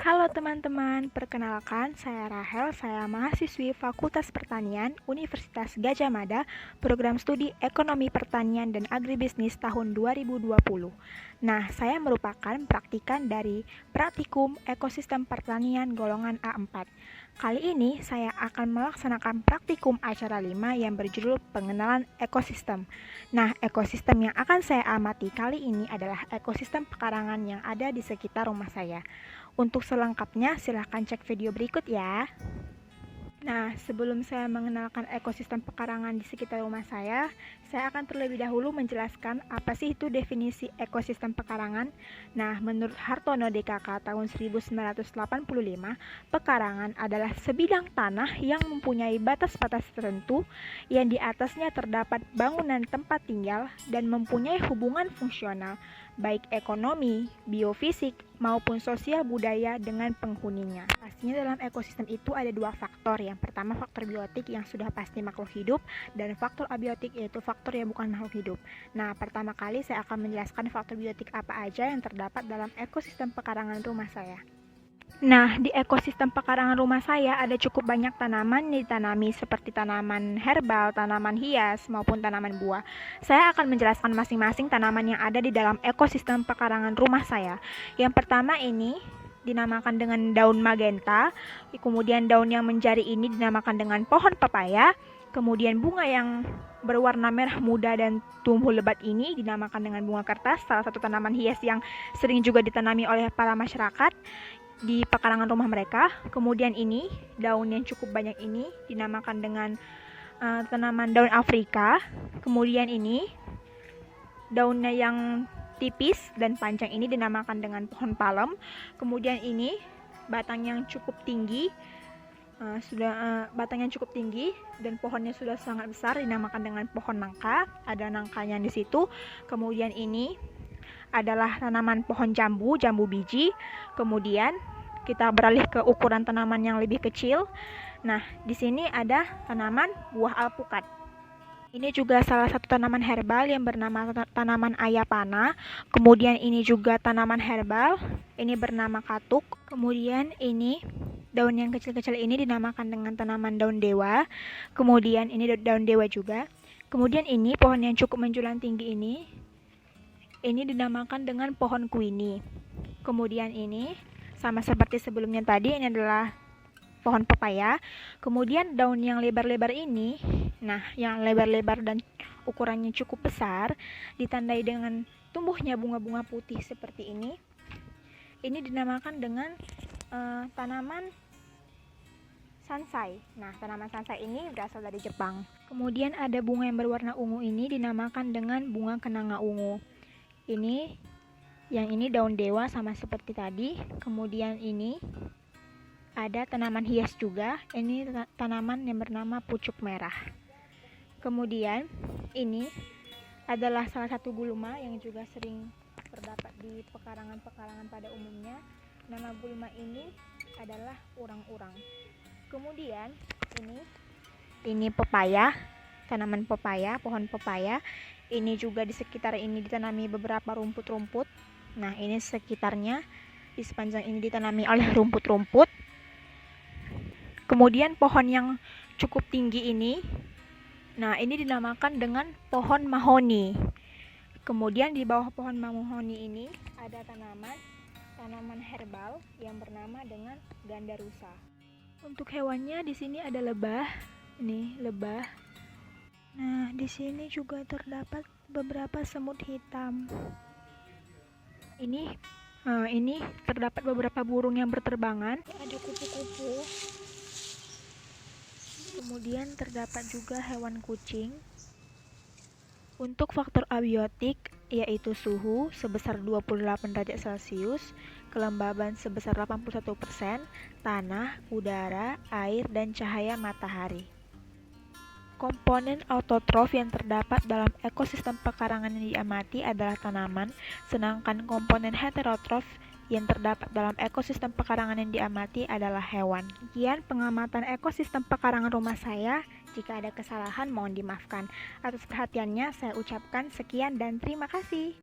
Halo teman-teman, perkenalkan saya Rahel, saya mahasiswi Fakultas Pertanian Universitas Gadjah Mada, program studi Ekonomi Pertanian dan Agribisnis tahun 2020. Nah, saya merupakan praktikan dari Praktikum Ekosistem Pertanian golongan A4. Kali ini saya akan melaksanakan praktikum acara 5 yang berjudul Pengenalan Ekosistem. Nah, ekosistem yang akan saya amati kali ini adalah ekosistem pekarangan yang ada di sekitar rumah saya. Untuk selengkapnya, silahkan cek video berikut ya. Nah, sebelum saya mengenalkan ekosistem pekarangan di sekitar rumah saya akan terlebih dahulu menjelaskan apa sih itu definisi ekosistem pekarangan. Nah, menurut Hartono DKK tahun 1985, pekarangan adalah sebidang tanah yang mempunyai batas-batas tertentu yang di atasnya terdapat bangunan tempat tinggal dan mempunyai hubungan fungsional, baik ekonomi, biofisik, maupun sosial budaya dengan penghuninya. Pastinya dalam ekosistem itu ada dua faktor. Yang pertama faktor biotik yang sudah pasti makhluk hidup, dan faktor abiotik yaitu faktor yang bukan makhluk hidup. Nah, pertama kali saya akan menjelaskan faktor biotik apa aja yang terdapat dalam ekosistem pekarangan rumah saya. Nah, di ekosistem pekarangan rumah saya ada cukup banyak tanaman yang ditanami seperti tanaman herbal, tanaman hias, maupun tanaman buah. Saya akan menjelaskan masing-masing tanaman yang ada di dalam ekosistem pekarangan rumah saya. Yang pertama ini dinamakan dengan daun magenta, kemudian daun yang menjari ini dinamakan dengan pohon pepaya, kemudian bunga yang berwarna merah muda dan tumbuh lebat ini dinamakan dengan bunga kertas, salah satu tanaman hias yang sering juga ditanami oleh para masyarakat di pekarangan rumah mereka. Kemudian ini daun yang cukup banyak ini dinamakan dengan tanaman daun Afrika. Kemudian ini daunnya yang tipis dan panjang ini dinamakan dengan pohon palem. Kemudian ini batang yang cukup tinggi, batangnya cukup tinggi dan pohonnya sudah sangat besar dinamakan dengan pohon nangka. Ada nangkanya di situ. Kemudian ini adalah tanaman pohon jambu biji. Kemudian kita beralih ke ukuran tanaman yang lebih kecil. Nah, di sini ada tanaman buah alpukat. Ini juga salah satu tanaman herbal yang bernama tanaman ayapana. Kemudian ini juga tanaman herbal, ini bernama katuk. Kemudian ini daun yang kecil-kecil ini dinamakan dengan tanaman daun dewa. Kemudian ini daun dewa juga. Kemudian ini pohon yang cukup menjulang tinggi ini dinamakan dengan pohon kuini. Kemudian ini sama seperti sebelumnya tadi, ini adalah pohon pepaya. Kemudian daun yang lebar-lebar ini, nah yang lebar-lebar dan ukurannya cukup besar, ditandai dengan tumbuhnya bunga-bunga putih seperti ini. Ini dinamakan dengan tanaman sansai. Nah, tanaman sansai ini berasal dari Jepang. Kemudian ada bunga yang berwarna ungu ini dinamakan dengan bunga kenanga ungu. Yang ini daun dewa sama seperti tadi. Kemudian ini ada tanaman hias juga. Ini tanaman yang bernama pucuk merah. Kemudian ini adalah salah satu gulma yang juga sering terdapat di pekarangan-pekarangan pada umumnya. Nama gulma ini adalah urang-urang. Kemudian ini pepaya, tanaman pepaya, pohon pepaya. Ini juga di sekitar ini ditanami beberapa rumput-rumput. Nah, ini sekitarnya di sepanjang ini ditanami oleh rumput-rumput. Kemudian pohon yang cukup tinggi ini, nah ini dinamakan dengan pohon mahoni. Kemudian di bawah pohon mahoni ini ada tanaman herbal yang bernama dengan gandarusa. Untuk hewannya di sini ada lebah. Ini lebah. Nah, di sini juga terdapat beberapa semut hitam. Ini terdapat beberapa burung yang berterbangan. Ada kupu-kupu. Kemudian terdapat juga hewan kucing. Untuk faktor abiotik yaitu suhu sebesar 28 derajat Celcius, kelembaban sebesar 81%, tanah, udara, air, dan cahaya matahari. Komponen autotrof yang terdapat dalam ekosistem pekarangan yang diamati adalah tanaman, sedangkan komponen heterotrof yang terdapat dalam ekosistem pekarangan yang diamati adalah hewan. Sekian pengamatan ekosistem pekarangan rumah saya. Jika ada kesalahan mohon dimaafkan. Atas perhatiannya saya ucapkan sekian dan terima kasih.